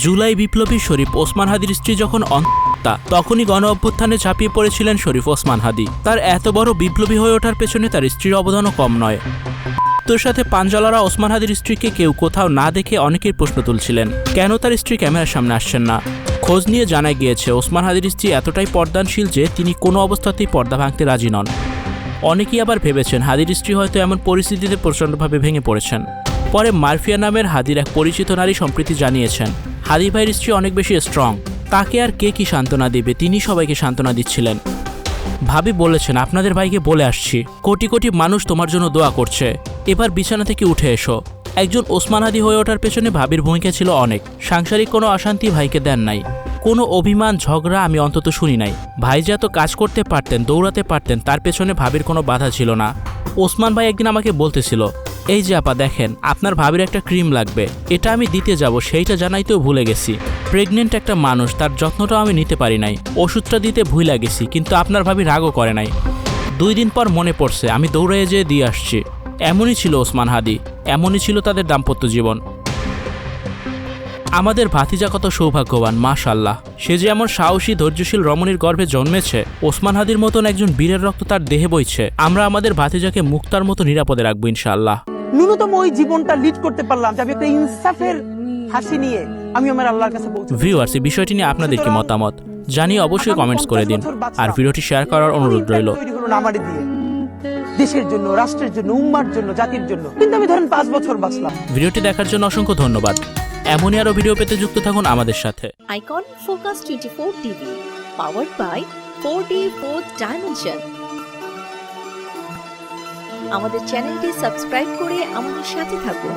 জুলাই বিপ্লবী শরীফ ওসমান হাদির স্ত্রী যখন অন্তঃসত্ত্বা তখনই গণ অভ্যুত্থানে ঝাঁপিয়ে পড়েছিলেন শরীফ ওসমান হাদি। তার এত বড় বিপ্লবী হয়ে ওঠার পেছনে তার স্ত্রীর অবদানও কম নয়। তোর সাথে পাঞ্জালারা ওসমান হাদির স্ত্রীকে কেউ কোথাও না দেখে অনেকেই প্রশ্ন তুলছিলেন কেন তার স্ত্রী ক্যামেরার সামনে আসছেন না। খোঁজ নিয়ে জানা গিয়েছে ওসমান হাদির স্ত্রী এতটাই পর্দানশীল যে তিনি কোনো অবস্থাতেই পর্দা ভাঙতে রাজি নন। অনেকেই আবার ভেবেছেন হাদির স্ত্রী হয়তো এমন পরিস্থিতিতে প্রচণ্ডভাবে ভেঙে পড়েছেন। পরে মারফিয়া নামের হাদির এক পরিচিত নারী সম্প্রতি জানিয়েছেন হাদি ভাইয়ের স্ত্রী অনেক বেশি স্ট্রং, তাকে আর কে কি সান্ত্বনা দেবে, তিনি সবাইকে সান্ত্বনা দিচ্ছিলেন। ভাবি বলেছেন আপনাদের ভাইকে বলে আসছি কোটি কোটি মানুষ তোমার জন্য দোয়া করছে, এবার বিছানা থেকে উঠে এসো। একজন ওসমান হাদি হয়ে ওঠার পেছনে ভাবির ভূমিকা ছিল অনেক। সাংসারিক কোনো অশান্তি ভাইকে দেন নাই, কোনো অভিমান ঝগড়া আমি অন্তত শুনি নাই। ভাই যে এত কাজ করতে পারতেন, দৌড়াতে পারতেন, তার পেছনে ভাবির কোনো বাধা ছিল না। ওসমান ভাই একদিন আমাকে বলতেছিল এই যে আপা দেখেন আপনার ভাবির একটা ক্রিম লাগবে, এটা আমি দিতে যাব সেইটা জানাইতেও ভুলে গেছি। প্রেগনেন্ট একটা মানুষ, তার যত্নটাও আমি নিতে পারি নাই, ওষুধটা দিতে ভুলে গেছি, কিন্তু আপনার ভাবি রাগও করে নাই। 2 দিন পর মনে পড়ছে আমি দৌড়াইয়ে যেয়ে দিয়ে আসছি। এমনই ছিল ওসমান হাদি, এমনই ছিল তাদের দাম্পত্য জীবন। আমাদের ভাতিজা কত সৌভাগ্যবান মাশাআল্লাহ, সে যে এমন সাহসী ধৈর্যশীল রমণীর গর্ভে জন্মেছে। ওসমান হাদির মতন একজন বীরের রক্ত তার দেহে বইছে। আমরা আমাদের ভাতিজাকে মুক্তার মতো নিরাপদে রাখবো ইনশাআল্লাহ। ন্যূনতম ওই জীবনটা লিড করতে পারলাম যে আমি একটা ইনসাফের হাসি নিয়ে আমি আমার আল্লাহর কাছে পৌঁছাবো। ভিউয়ার্স, এই বিষয়টি নিয়ে আপনাদের কি মতামত জানিয়ে অবশ্যই কমেন্টস করে দিন, আর ভিডিওটি শেয়ার করার অনুরোধ রইল। আমারে দিয়ে দেশের জন্য, রাষ্ট্রের জন্য, উম্মার জন্য, জাতির জন্য, কিন্তু আমি ধরেন 5 বছর বাঁচলাম। ভিডিওটি দেখার জন্য অসংখ্য ধন্যবাদ। এমনই আরো ভিডিও পেতে যুক্ত থাকুন আমাদের সাথে। Icon Focus 24 TV, powered by 4D 4th dimension. আমাদের চ্যানেলটি সাবস্ক্রাইব করে আমাদের সাথে থাকুন।